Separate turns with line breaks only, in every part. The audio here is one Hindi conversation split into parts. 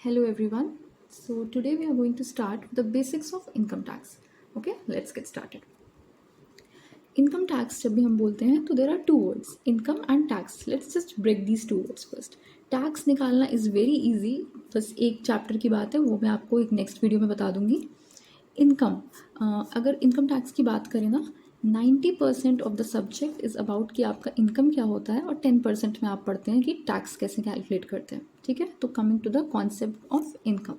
Hello everyone. So today we are going to start with the basics of income tax. Okay, let's get started. Income tax जब भी हम बोलते हैं तो there are two words, income and tax. Let's just break these two words first. Tax निकालना is very easy. बस एक चैप्टर की बात है, वो मैं आपको एक नेक्स्ट वीडियो में बता दूंगी. इनकम, अगर इनकम टैक्स की बात करें ना, 90% of the subject is about कि आपका इनकम क्या होता है और 10% में आप पढ़ते हैं कि टैक्स कैसे कैलकुलेट करते हैं. ठीक है, तो coming to the concept of income.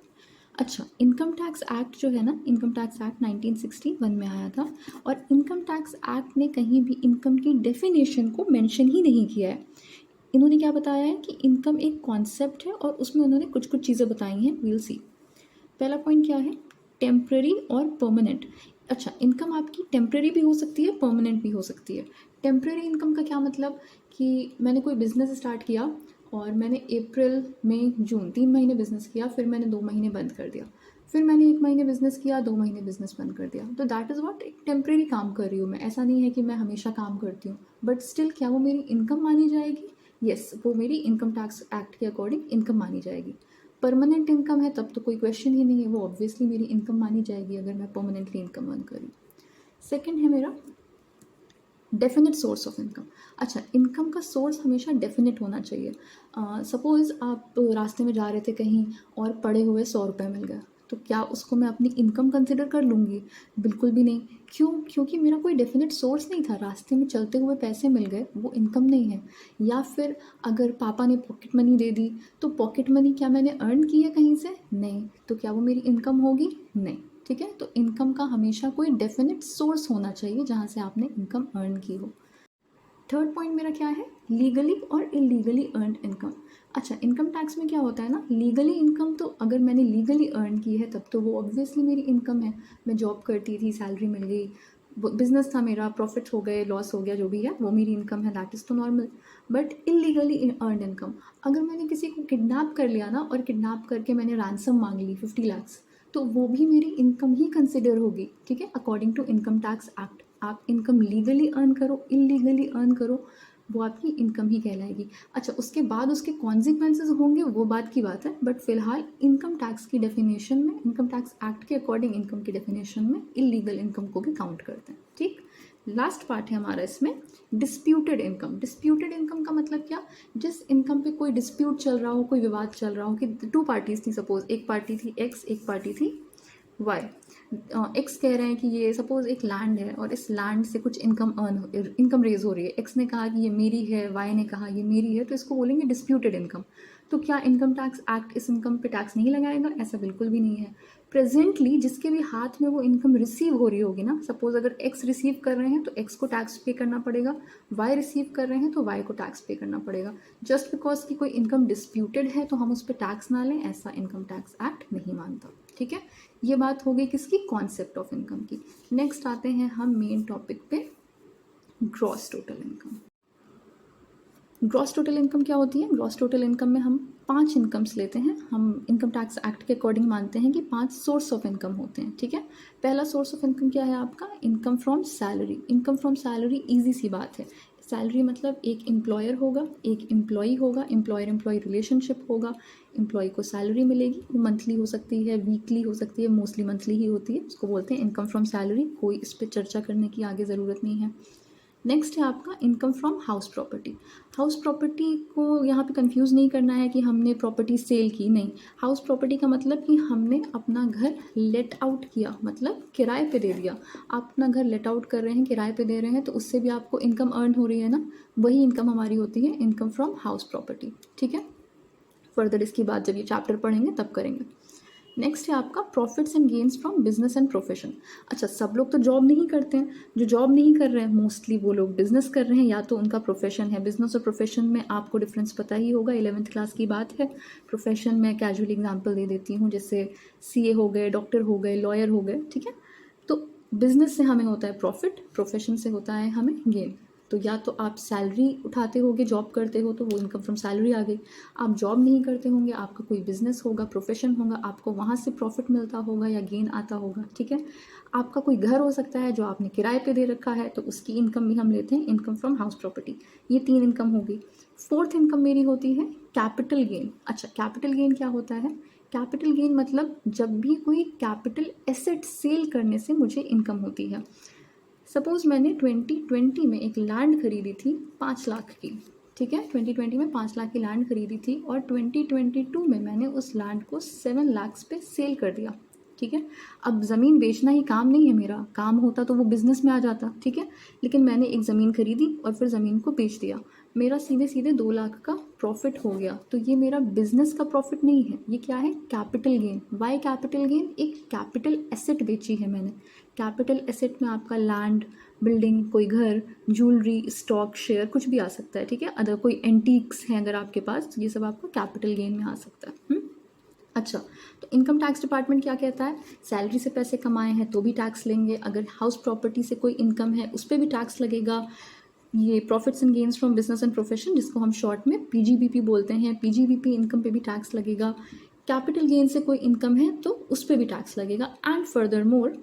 अच्छा, इनकम टैक्स एक्ट जो है ना, इनकम टैक्स एक्ट 1961 में आया था और इनकम टैक्स एक्ट ने कहीं भी इनकम की डेफिनेशन को मेंशन ही नहीं किया है. इन्होंने क्या बताया है कि इनकम एक कॉन्सेप्ट है और उसमें उन्होंने कुछ कुछ चीज़ें बताई हैं. वील सी. पहला पॉइंट क्या है, टेम्प्रेरी और परमानेंट. अच्छा, इनकम आपकी टेम्प्रेरी भी हो सकती है, परमानेंट भी हो सकती है. टेम्प्रेरी इनकम का क्या मतलब कि मैंने कोई बिज़नेस स्टार्ट किया और मैंने अप्रैल मई जून 3 महीने बिज़नेस किया, फिर मैंने 2 महीने बंद कर दिया, फिर मैंने 1 महीने बिज़नेस किया, 2 महीने बिज़नेस बंद कर दिया. तो दैट इज़ व्हाट, एक टेम्प्रेरी काम कर रही हूँ मैं. ऐसा नहीं है कि मैं हमेशा काम करती हूँ, बट स्टिल क्या वो मेरी इनकम मानी जाएगी? यस, वो मेरी इनकम टैक्स एक्ट के अकॉर्डिंग इनकम मानी जाएगी. परमानेंट इनकम है तब तो कोई क्वेश्चन ही नहीं है, वो ऑब्वियसली मेरी इनकम मानी जाएगी अगर मैं परमानेंटली इनकम अर्न करूँ. सेकंड है मेरा डेफिनेट सोर्स ऑफ इनकम. अच्छा, इनकम का सोर्स हमेशा डेफिनेट होना चाहिए. सपोज़ आप रास्ते में जा रहे थे कहीं और पड़े हुए 100 रुपये मिल गए, तो क्या उसको मैं अपनी इनकम कंसिडर कर लूँगी? बिल्कुल भी नहीं. क्यों? क्योंकि मेरा कोई डेफिनेट सोर्स नहीं था. रास्ते में चलते हुए पैसे मिल गए, वो इनकम नहीं है. या फिर अगर पापा ने पॉकेट मनी दे दी, तो पॉकेट मनी क्या मैंने अर्न की है कहीं से? नहीं. तो क्या वो मेरी इनकम होगी? नहीं. ठीक है, तो इनकम का हमेशा कोई डेफिनेट सोर्स होना चाहिए जहाँ से आपने इनकम अर्न की हो. थर्ड पॉइंट मेरा क्या है, लीगली और इलीगली अर्नड इनकम. अच्छा, इनकम टैक्स में क्या होता है ना, लीगली इनकम तो अगर मैंने लीगली अर्न की है तब तो वो ऑब्वियसली मेरी इनकम है. मैं जॉब करती थी, सैलरी मिल गई, बिजनेस था मेरा, प्रॉफिट हो गए, लॉस हो गया, जो भी है वो मेरी इनकम है, दैट इज़ तो normal. But illegally earned income, अगर मैंने किसी को किडनैप कर लिया ना और किडनैप करके मैंने रैंसम मांग ली 50 lakhs, तो वो भी मेरी इनकम ही कंसिडर होगी. ठीक है, according to income tax act. आप इनकम लीगली अर्न करो, इलीगली अर्न करो, वो आपकी इनकम ही कहलाएगी. अच्छा, उसके बाद उसके कॉन्सिक्वेंसेस होंगे, वो बात की बात है, बट फिलहाल इनकम टैक्स की डेफिनेशन में, इनकम टैक्स एक्ट के अकॉर्डिंग इनकम की डेफिनेशन में इलीगल इनकम को भी काउंट करते हैं. ठीक, लास्ट पार्ट है हमारा इसमें, डिस्प्यूटेड इनकम. डिस्प्यूटेड इनकम का मतलब क्या, जिस इनकम पे कोई डिस्प्यूट चल रहा हो, कोई विवाद चल रहा हो कि 2 पार्टीज थी, सपोज एक पार्टी थी एक्स, एक पार्टी थी वाई. एक्स कह रहे हैं कि ये सपोज एक लैंड है और इस लैंड से कुछ इनकम रेज हो रही है. एक्स ने कहा कि ये मेरी है, वाई ने कहा ये मेरी है, तो इसको बोलेंगे डिस्प्यूटेड इनकम. तो क्या इनकम टैक्स एक्ट इस इनकम पे टैक्स नहीं लगाएगा? ऐसा बिल्कुल भी नहीं है. प्रेजेंटली जिसके भी हाथ में वो इनकम रिसीव हो रही होगी ना, सपोज अगर एक्स रिसीव कर रहे हैं तो एक्स को टैक्स पे करना पड़ेगा, वाई रिसीव कर रहे हैं तो वाई को टैक्स पे करना पड़ेगा. जस्ट बिकॉज कि कोई इनकम डिस्प्यूटेड है तो हम उस पर टैक्स ना लें, ऐसा इनकम टैक्स एक्ट नहीं मानता. ठीक है, ये बात हो गई किसकी, कॉन्सेप्ट ऑफ इनकम की. नेक्स्ट आते हैं हम मेन टॉपिक पे, gross total income. Gross total income क्या होती है? ग्रॉस टोटल इनकम में हम 5 इनकम्स लेते हैं. हम इनकम टैक्स एक्ट के अकॉर्डिंग मानते हैं कि 5 सोर्स ऑफ इनकम होते हैं. ठीक है, पहला सोर्स ऑफ इनकम क्या है आपका, income from salary. Income from salary easy सी बात है. सैलरी मतलब एक एम्प्लॉयर होगा, एक एम्प्लॉई होगा, एम्प्लॉयर एम्प्लॉय रिलेशनशिप होगा, एम्प्लॉय को सैलरी मिलेगी, वो मंथली हो सकती है, वीकली हो सकती है, मोस्टली मंथली ही होती है, उसको बोलते हैं इनकम फ्रॉम सैलरी. कोई इस पर चर्चा करने की आगे ज़रूरत नहीं है. नेक्स्ट है आपका income from house property. House property को यहाँ पे कंफ्यूज नहीं करना है कि हमने प्रॉपर्टी सेल की, नहीं. हाउस प्रॉपर्टी का मतलब कि हमने अपना घर लेट आउट किया, मतलब किराए पे दे दिया. आप अपना घर लेट आउट कर रहे हैं, किराए पे दे रहे हैं, तो उससे भी आपको इनकम अर्न हो रही है ना, वही इनकम हमारी होती है इनकम फ्रॉम हाउस प्रॉपर्टी. ठीक है, फर्दर इसकी बात जब ये चैप्टर पढ़ेंगे तब करेंगे. नेक्स्ट है आपका profits and gains from business and profession. अच्छा, सब लोग तो जॉब नहीं करते हैं. जो जॉब नहीं कर रहे हैं मोस्टली वो लोग बिजनेस कर रहे हैं, या तो उनका प्रोफेशन है. बिजनेस और प्रोफेशन में आपको डिफरेंस पता ही होगा, 11th क्लास की बात है. प्रोफेशन में कैजुअल एग्जांपल दे देती हूँ, जैसे सीए हो गए, डॉक्टर हो गए, लॉयर हो गए. ठीक है, तो बिजनेस से हमें होता है प्रॉफिट, प्रोफेशन से होता है हमें गेन. तो या तो आप सैलरी उठाते होगे, जॉब करते हो तो वो इनकम फ्रॉम सैलरी आ गई. आप जॉब नहीं करते होंगे, आपका कोई बिजनेस होगा, प्रोफेशन होगा, आपको वहाँ से प्रॉफिट मिलता होगा या गेन आता होगा. ठीक है, आपका कोई घर हो सकता है जो आपने किराए पे दे रखा है, तो उसकी इनकम भी हम लेते हैं इनकम फ्रॉम हाउस प्रॉपर्टी. ये 3 इनकम होगी. फोर्थ इनकम मेरी होती है कैपिटल गेन। अच्छा, कैपिटल गेन क्या होता है? कैपिटल गेन मतलब जब भी कोई कैपिटल एसेट सेल करने से मुझे इनकम होती है। सपोज़ मैंने 2020 में एक लैंड खरीदी थी 5 लाख की, ठीक है, 2020 में 5 लाख की लैंड खरीदी थी और 2022 में मैंने उस लैंड को 7 लाख पे सेल कर दिया, ठीक है। अब ज़मीन बेचना ही काम नहीं है मेरा, काम होता तो वो बिज़नेस में आ जाता, ठीक है, लेकिन मैंने एक ज़मीन खरीदी और फिर ज़मीन को बेच दिया, मेरा सीधे सीधे 2 लाख का प्रॉफिट हो गया। तो ये मेरा बिजनेस का प्रॉफिट नहीं है, ये क्या है? Capital gain. Why capital gain? एक कैपिटल एसेट बेची है मैंने। कैपिटल एसेट में आपका लैंड, बिल्डिंग, कोई घर, ज्वेलरी, स्टॉक, शेयर, कुछ भी आ सकता है, ठीक है। अदर कोई एंटीक्स हैं अगर आपके पास, ये सब आपका कैपिटल गेन में आ सकता है। अच्छा, तो इनकम टैक्स डिपार्टमेंट क्या कहता है? सैलरी से पैसे कमाए हैं तो भी टैक्स लेंगे, अगर हाउस प्रॉपर्टी से कोई इनकम है उस पर भी टैक्स लगेगा, ये profits and gains from business and profession जिसको हम शॉर्ट में पीजीबीपी बोलते हैं, पीजीबीपी इनकम पे भी टैक्स लगेगा। कैपिटल गेन से कोई इनकम है तो उस पर भी टैक्स लगेगा। एंड फर्दर मोर,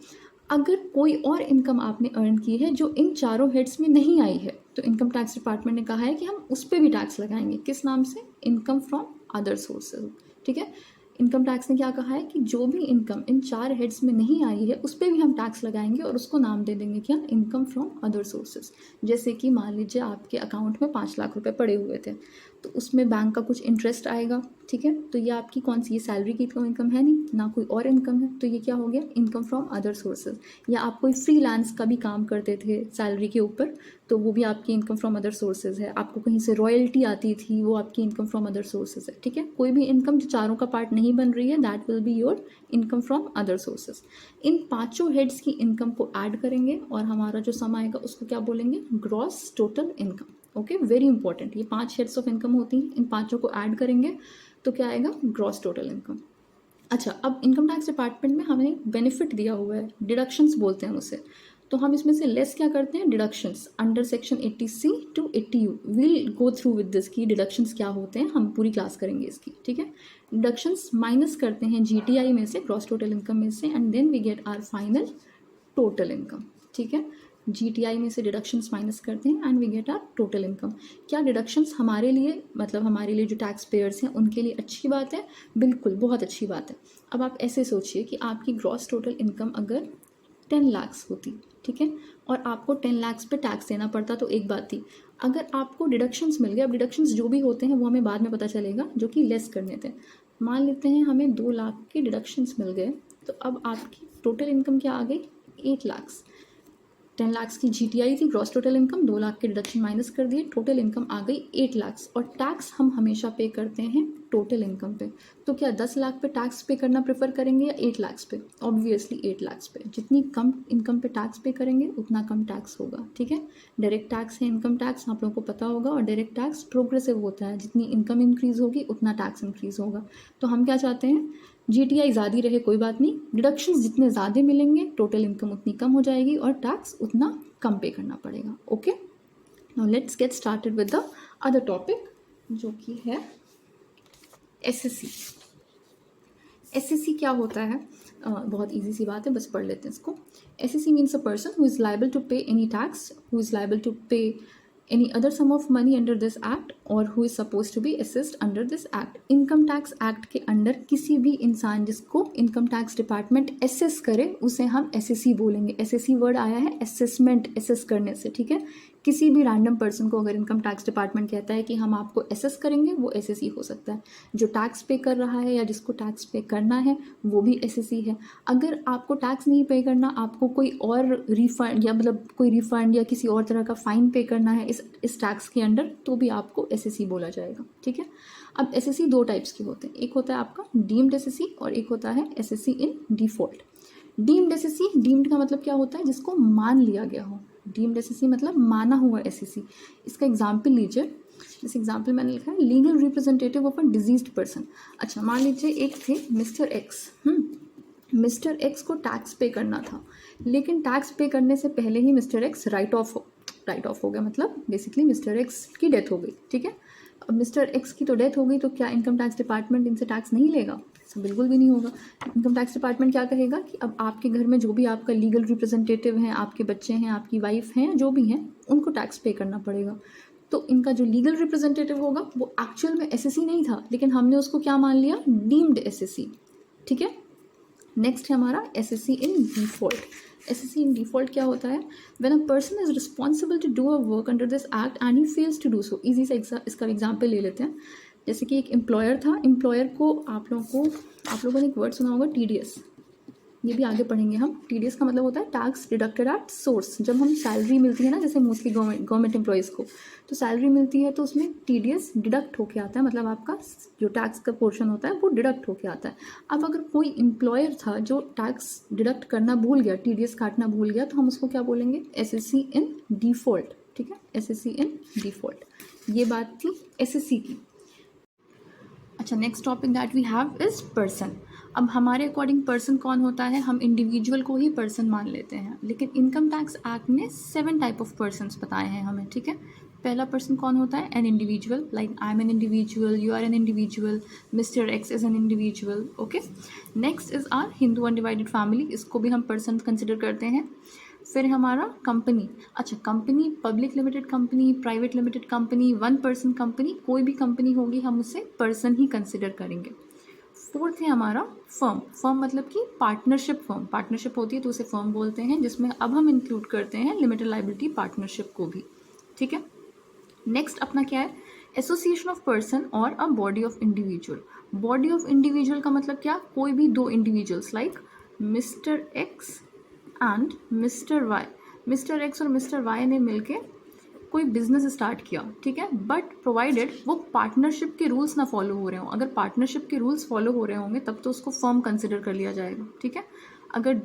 अगर कोई और इनकम आपने अर्न की है जो इन चारों हेड्स में नहीं आई है तो इनकम टैक्स डिपार्टमेंट ने कहा है कि हम उस पर भी टैक्स लगाएंगे। किस नाम से? इनकम फ्रॉम अदर सोर्सेज, ठीक है। इनकम टैक्स ने क्या कहा है कि जो भी इनकम इन 4 हेड्स में नहीं आई है उस पर भी हम टैक्स लगाएंगे और उसको नाम दे देंगे क्या? Income from other sources. जैसे कि मान लीजिए आपके अकाउंट में 5 लाख रुपए पड़े हुए थे तो उसमें बैंक का कुछ इंटरेस्ट आएगा, ठीक है, तो ये आपकी कौन सी? ये सैलरी की तो इनकम है नहीं ना, कोई और इनकम है, तो ये क्या हो गया? Income from other sources. या आप कोई फ्रीलांस का भी काम करते थे सैलरी के ऊपर तो वो भी आपकी इनकम फ्रॉम अदर सोर्सेज है। आपको कहीं से रॉयल्टी आती थी, वो आपकी इनकम फ्रॉम अदर सोर्सेज है, ठीक है। कोई भी इनकम जो चारों का पार्ट नहीं बन रही है that will be your income from other sources. इन पांचों हेड्स की इनकम को ऐड करेंगे और हमारा जो सम आएगा उसको क्या बोलेंगे? Gross total income. Okay, very important. ये 5 हेड्स ऑफ इनकम होती हैं, इन पांचों को ऐड करेंगे तो क्या आएगा? Gross total income. अच्छा, अब इनकम टैक्स डिपार्टमेंट में हमें बेनिफिट दिया हुआ है, डिडक्शंस बोलते हैं उसे, तो हम इसमें से लेस क्या करते हैं? Deductions under section 80C to 80U। Will go through with this की डिडक्शंस क्या होते हैं, हम पूरी क्लास करेंगे इसकी, ठीक है। डिडक्शंस माइनस करते हैं जीटीआई में से, ग्रॉस टोटल इनकम में से, and then we get our final total income, ठीक है। जीटीआई में से डिडक्शंस माइनस करते हैं and we get our total income. क्या डिडक्शंस हमारे लिए, मतलब हमारे लिए जो टैक्स पेयर्स हैं उनके लिए अच्छी बात है? बिल्कुल, बहुत अच्छी बात है। अब आप ऐसे सोचिए कि आपकी ग्रॉस टोटल इनकम अगर 10 लाख होती, ठीक है, और आपको 10 लाख पे टैक्स देना पड़ता तो एक बात थी। अगर आपको डिडक्शंस मिल गए, अब डिडक्शंस जो भी होते हैं वो हमें बाद में पता चलेगा, जो कि लेस करने थे। मान लेते हैं हमें 2 लाख के डिडक्शंस मिल गए, तो अब आपकी टोटल इनकम क्या आ गई? 8 लाख। 10 लाख की जीटीआई थी, ग्रॉस टोटल इनकम, 2 लाख के डिडक्शन माइनस कर दिए, टोटल इनकम आ गई 8 लाख। और टैक्स हम हमेशा पे करते हैं टोटल इनकम पे, तो क्या 10 लाख पे टैक्स पे करना प्रेफर करेंगे या 8 लाख पे? ऑब्वियसली 8 लाख पे। जितनी कम इनकम पे टैक्स पे करेंगे उतना कम टैक्स होगा, ठीक है। डायरेक्ट टैक्स है इनकम टैक्स, आप लोगों को पता होगा, और डायरेक्ट टैक्स प्रोग्रेसिव होता है, जितनी इनकम इंक्रीज होगी उतना टैक्स इंक्रीज होगा। तो हम क्या चाहते हैं? जीटीआई ज़्यादा रहे कोई बात नहीं, डिडक्शंस जितने ज़्यादा मिलेंगे टोटल इनकम उतनी कम हो जाएगी और टैक्स उतना कम पे करना पड़ेगा। Okay, now let's get started with the other topic जो कि है एसएससी। एसएससी क्या होता है? बहुत इजी सी बात है, बस पढ़ लेते हैं इसको। SSC means a person who is liable to pay any tax, who is liable to pay any other sum of money under this act or who is supposed to be assessed under this act। Income tax act के अंडर किसी भी इंसान जिसको इनकम टैक्स डिपार्टमेंट एसेस करे उसे हम एसएससी बोलेंगे। एसएससी वर्ड आया है असेसमेंट, एसेस करने से, ठीक है। किसी भी रैंडम पर्सन को अगर इनकम टैक्स डिपार्टमेंट कहता है कि हम आपको एसेस करेंगे, वो एसएससी हो सकता है। जो टैक्स पे कर रहा है या जिसको टैक्स पे करना है वो भी एसएससी है। अगर आपको टैक्स नहीं पे करना, आपको कोई और रिफंड या मतलब कोई रिफंड या किसी और तरह का फाइन पे करना है इस टैक्स के अंडर, तो भी आपको एसएससी बोला जाएगा, ठीक है। अब एसएससी 2 टाइप्स के होते हैं, एक होता है आपका डीम्ड एसएससी और एक होता है SSC in default. Deemed SSC, deemed का मतलब क्या होता है? जिसको मान लिया गया हो। डीम्ड एसएससी मतलब माना हुआ एसएससी। इसका एग्जाम्पल लीजिए, इस एग्जाम्पल मैंने लिखा है legal representative of a diseased person. अच्छा, मान लीजिए एक थे मिस्टर एक्स। मिस्टर एक्स को टैक्स पे करना था, लेकिन टैक्स पे करने से पहले ही मिस्टर एक्स राइट ऑफ हो गया, मतलब बेसिकली मिस्टर एक्स की डेथ हो गई, ठीक है। अब मिस्टर एक्स की तो डेथ हो गई, तो क्या इनकम टैक्स डिपार्टमेंट इनसे टैक्स नहीं लेगा? ऐसा बिल्कुल भी नहीं होगा। इनकम टैक्स डिपार्टमेंट क्या कहेगा कि अब आपके घर में जो भी आपका लीगल रिप्रेजेंटेटिव हैं, आपके बच्चे हैं, आपकी वाइफ हैं, जो भी हैं, उनको टैक्स पे करना पड़ेगा। तो इनका जो लीगल रिप्रेजेंटेटिव होगा वो एक्चुअल में एसएससी नहीं था, लेकिन हमने उसको क्या मान लिया, डीम्ड एसएससी। ठीक है, नेक्स्ट है हमारा assessee in default. Assessee in default क्या होता है, when a person is responsible to do a work under this act and he fails to do so. Easy सा इसका एग्जाम्पल ले लेते हैं। जैसे कि एक एम्प्लॉयर था, एम्प्लॉयर को आप लोगों ने एक वर्ड सुना होगा टीडीएस, ये भी आगे पढ़ेंगे हम। टीडीएस का मतलब होता है टैक्स डिडक्टेड एट सोर्स। जब हम सैलरी मिलती है ना, जैसे मोस्टली गवर्नमेंट एम्प्लॉयज़ को तो सैलरी मिलती है तो उसमें टीडीएस डिडक्ट होके आता है, मतलब आपका जो टैक्स का पोर्शन होता है वो डिडक्ट होके आता है। अब अगर कोई एम्प्लॉयर था जो टैक्स डिडक्ट करना भूल गया, टीडीएस काटना भूल गया, तो हम उसको क्या बोलेंगे, एसएससी इन डिफॉल्ट। ठीक है, एसएससी इन डिफॉल्ट। ये बात थी एसएससी की। अच्छा, next topic that we have is person. अब हमारे अकॉर्डिंग पर्सन कौन होता है, हम इंडिविजुअल को ही पर्सन मान लेते हैं, लेकिन इनकम टैक्स एक्ट ने 7 टाइप ऑफ पर्सन्स बताए हैं हमें। ठीक है, पहला पर्सन कौन होता है, an individual, like I am an individual, you are an individual, mister X is an individual. Okay, next is our Hindu undivided family, इसको भी हम पर्सन कंसिडर करते हैं। फिर हमारा कंपनी। अच्छा, company public limited company, private limited company, one person company, कोई भी कंपनी होगी हम उसे पर्सन ही कंसिडर करेंगे। फोर्थ है हमारा फर्म। फर्म मतलब कि पार्टनरशिप फर्म, पार्टनरशिप होती है तो उसे फर्म बोलते हैं, जिसमें अब हम इंक्लूड करते हैं लिमिटेड लायबिलिटी पार्टनरशिप को भी। ठीक है, नेक्स्ट अपना क्या है, एसोसिएशन ऑफ पर्सन और a body of individual. Body of individual का मतलब क्या, कोई भी दो individuals like mister X and mister Y. Mister X और मिस्टर वाई ने मिलके कोई बिजनेस स्टार्ट किया, ठीक है, बट प्रोवाइडेड वो पार्टनरशिप के रूल्स ना फॉलो हो रहे हों। अगर पार्टनरशिप के रूल्स फॉलो हो रहे होंगे तब तो उसको फर्म कंसिडर कर लिया जाएगा। ठीक है, अगर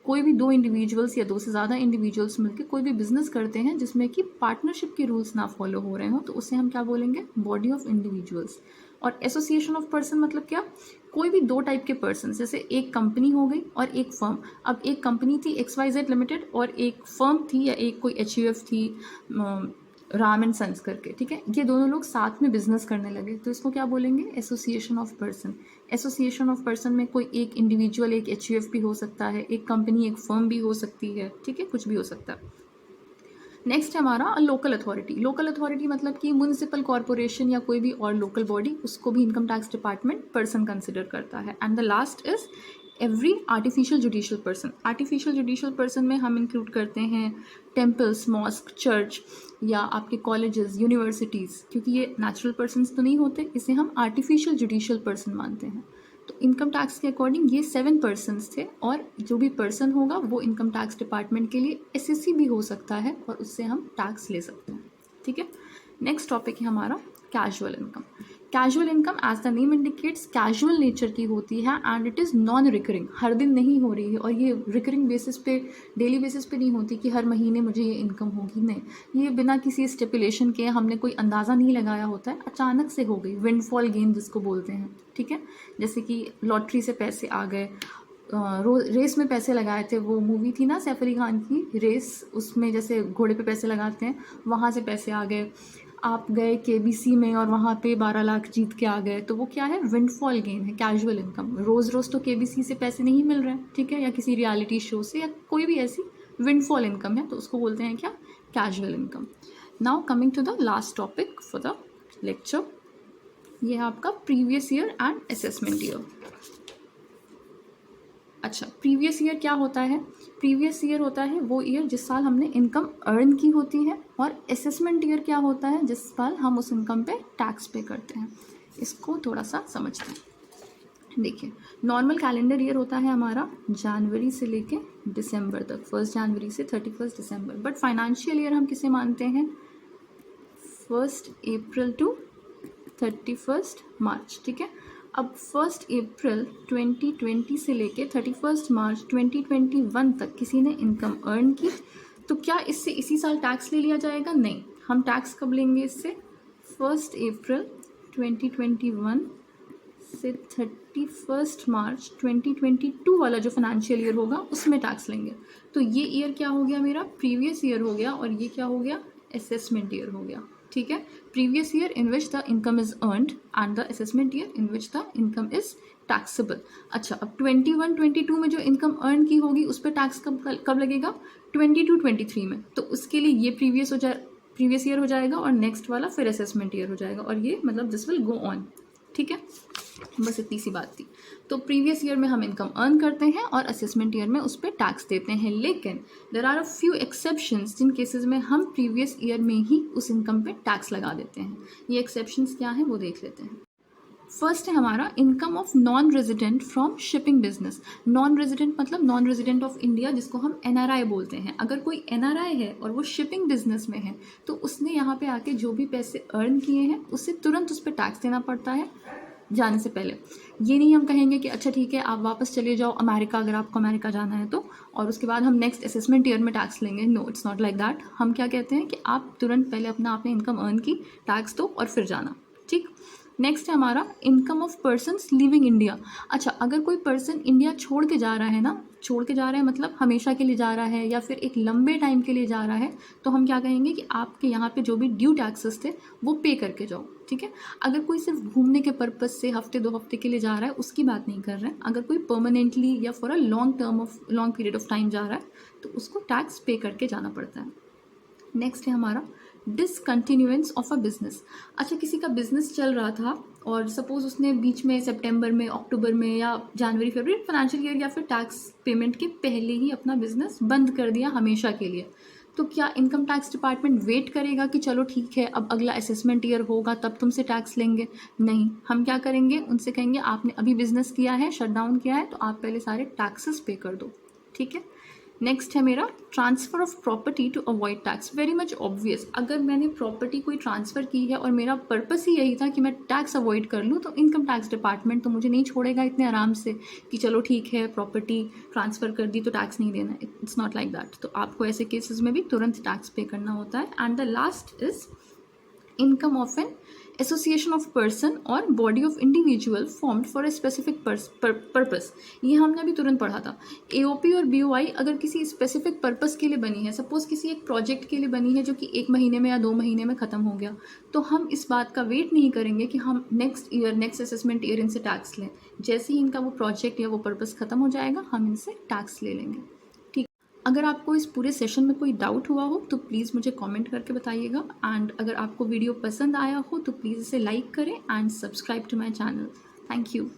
कोई भी दो इंडिविजुअल्स या दो से ज़्यादा इंडिविजुअल्स मिलकर कोई भी बिजनेस करते हैं जिसमें कि पार्टनरशिप के रूल्स ना फॉलो हो रहे हों तो उसे हम क्या बोलेंगे, बॉडी ऑफ इंडिविजुअल्स। और एसोसिएशन ऑफ पर्सन मतलब क्या, कोई भी दो टाइप के पर्सन, जैसे एक कंपनी हो गई और एक फर्म। अब एक कंपनी थी XYZ लिमिटेड और एक फर्म थी या एक कोई HUF थी, राम एंड सन्स करके। ठीक है, ये दोनों लोग साथ में बिजनेस करने लगे तो इसको क्या बोलेंगे, association of person. Association of person में कोई एक इंडिविजुअल एक HUF भी हो सकता है, एक कंपनी एक फर्म भी हो सकती है। ठीक है, कुछ भी हो सकता है। नेक्स्ट है हमारा लोकल अथॉरिटी। लोकल अथॉरिटी मतलब कि म्यूनिसिपल कॉर्पोरेशन या कोई भी और लोकल बॉडी, उसको भी income tax department person consider करता है। And the last is every artificial judicial person. Artificial judicial person में हम इंक्लूड करते हैं टेम्पल्स, मॉस्क, चर्च या आपके कॉलेजेस, यूनिवर्सिटीज़, क्योंकि ये नेचुरल पर्सन्स तो नहीं होते, इसे हम आर्टिफिशियल जुडिशियल पर्सन मानते हैं। तो इनकम टैक्स के अकॉर्डिंग ये 7 पर्सन्स थे, और जो भी पर्सन होगा वो इनकम टैक्स डिपार्टमेंट के लिए एसएससी भी हो सकता है और उससे हम टैक्स ले सकते हैं। ठीक है, नेक्स्ट टॉपिक है हमारा casual income. Casual income as the name indicates casual nature की होती है and it is non recurring, हर दिन नहीं हो रही है, और ये रिकरिंग बेसिस पे, डेली बेसिस पे नहीं होती कि हर महीने मुझे ये इनकम होगी, नहीं, ये बिना किसी स्टिपुलेशन के, हमने कोई अंदाज़ा नहीं लगाया होता है, अचानक से हो गई, विंडफॉल गेन जिसको बोलते हैं। ठीक है, जैसे कि लॉटरी से पैसे आ गए, रेस में पैसे लगाए थे, वो मूवी थी ना सैफ अली खान की रेस, उसमें जैसे घोड़े पे पैसे लगाते हैं, वहाँ से पैसे आ गए। आप गए KBC में और वहाँ पे 12 लाख जीत के आ गए, तो वो क्या है, विंडफॉल गेन है, कैजुअल इनकम। रोज़ रोज़ तो KBC से पैसे नहीं मिल रहे हैं, ठीक है, या किसी रियलिटी शो से, या कोई भी ऐसी विंडफॉल इनकम है, तो उसको बोलते हैं क्या, casual income. Now coming to the last topic for the lecture, ये है आपका previous year and assessment year. अच्छा, प्रीवियस ईयर क्या होता है, प्रीवियस ईयर होता है वो ईयर जिस साल हमने इनकम अर्न की होती है, और असेसमेंट ईयर क्या होता है, जिस साल हम उस इनकम पे टैक्स पे करते हैं। इसको थोड़ा सा समझते हैं। देखिए, नॉर्मल कैलेंडर ईयर होता है हमारा जनवरी से लेके दिसंबर तक, 1 जनवरी से 31 दिसंबर, बट फाइनेंशियल ईयर हम किसे मानते हैं, 1 अप्रैल टू 31 मार्च। ठीक है, अब 1 अप्रैल 2020 से लेके 31 मार्च 2021 तक किसी ने इनकम अर्न की, तो क्या इससे इसी साल टैक्स ले लिया जाएगा, नहीं, हम टैक्स कब लेंगे इससे, 1 अप्रैल 2021 से 31 मार्च 2022 वाला जो फाइनेंशियल ईयर होगा उसमें टैक्स लेंगे। तो ये ईयर क्या हो गया मेरा, प्रीवियस ईयर हो गया, और ये क्या हो गया, असेसमेंट ईयर हो गया। ठीक है, previous year in which the income is earned and the assessment year in which the income is taxable. अच्छा, अब 21-22 में जो इनकम अर्न की होगी उस पर टैक्स कब लगेगा, 22-23 में, तो उसके लिए ये प्रीवियस ईयर हो जाएगा और नेक्स्ट वाला फिर असेसमेंट ईयर हो जाएगा, और ये मतलब दिस विल गो ऑन। ठीक है, बस इतनी सी बात थी। तो प्रीवियस ईयर में हम इनकम अर्न करते हैं और असेसमेंट ईयर में उस पर टैक्स देते हैं, लेकिन there are a few exceptions जिन केसेस में हम प्रीवियस ईयर में ही उस इनकम पे टैक्स लगा देते हैं। ये एक्सेप्शंस क्या हैं वो देख लेते हैं। फर्स्ट है हमारा income of non resident from shipping business. Non resident मतलब नॉन रेजिडेंट ऑफ इंडिया, जिसको हम NRI बोलते हैं। अगर कोई NRI है और वो शिपिंग बिजनेस में है तो उसने यहाँ पे आके जो भी पैसे अर्न किए हैं उससे तुरंत उस पर टैक्स देना पड़ता है जाने से पहले। ये नहीं हम कहेंगे कि अच्छा ठीक है आप वापस चले जाओ अमेरिका, अगर आपको अमेरिका जाना है तो, और उसके बाद हम नेक्स्ट असेसमेंट ईयर में टैक्स लेंगे। No, it's not like that. हम क्या कहते हैं कि आप तुरंत पहले अपना आपने इनकम अर्न की, टैक्स दो और फिर जाना। ठीक। नेक्स्ट है हमारा income of persons living India. अच्छा, अगर कोई पर्सन इंडिया छोड़ के जा रहा है ना, छोड़ के जा रहा है मतलब हमेशा के लिए जा रहा है या फिर एक लंबे टाइम के लिए जा रहा है, तो हम क्या कहेंगे कि आपके यहाँ पे जो भी ड्यू टैक्सेस थे वो पे करके जाओ। ठीक है। अगर कोई सिर्फ घूमने के पर्पज़ से हफ्ते 2 हफ्ते के लिए जा रहा है उसकी बात नहीं कर रहे हैं। अगर कोई परमानेंटली या for a long period of time जा रहा है तो उसको टैक्स पे करके जाना पड़ता है। नेक्स्ट है हमारा डिसकंटिन्यूएंस ऑफ अ बिजनेस। अच्छा, किसी का बिजनेस चल रहा था और सपोज उसने बीच में सितंबर में, अक्टूबर में या जनवरी फरवरी फाइनेंशियल ईयर या फिर टैक्स पेमेंट के पहले ही अपना बिजनेस बंद कर दिया हमेशा के लिए, तो क्या इनकम टैक्स डिपार्टमेंट वेट करेगा कि चलो ठीक है अब अगला असेसमेंट ईयर होगा तब तुमसे टैक्स लेंगे? नहीं, हम क्या करेंगे, उनसे कहेंगे आपने अभी बिजनेस किया है, शट डाउन किया है, तो आप पहले सारे टैक्सेस पे कर दो। ठीक है। नेक्स्ट है मेरा transfer of property to avoid tax. Very much obvious, अगर मैंने प्रॉपर्टी कोई ट्रांसफ़र की है और मेरा पर्पस ही यही था कि मैं टैक्स अवॉइड कर लूँ, तो इनकम टैक्स डिपार्टमेंट तो मुझे नहीं छोड़ेगा इतने आराम से कि चलो ठीक है प्रॉपर्टी ट्रांसफ़र कर दी तो टैक्स नहीं देना। It's not like that. तो आपको ऐसे केसेस में भी तुरंत टैक्स पे करना होता है। And the last is income of an association of person और body of individual formed for a specific purpose. ये हमने अभी तुरंत पढ़ा था। AOP और BOI अगर किसी स्पेसिफिक पर्पस के लिए बनी है, सपोज किसी एक प्रोजेक्ट के लिए बनी है जो कि 1 महीने में या 2 महीने में ख़त्म हो गया, तो हम इस बात का वेट नहीं करेंगे कि हम नेक्स्ट असेसमेंट ईयर इनसे टैक्स लें। जैसे ही इनका वो प्रोजेक्ट या वो पर्पस ख़त्म हो जाएगा हम इनसे टैक्स ले लेंगे। अगर आपको इस पूरे सेशन में कोई डाउट हुआ हो तो प्लीज़ मुझे कमेंट करके बताइएगा। एंड अगर आपको वीडियो पसंद आया हो तो प्लीज़ इसे लाइक करें and subscribe to my channel. Thank you.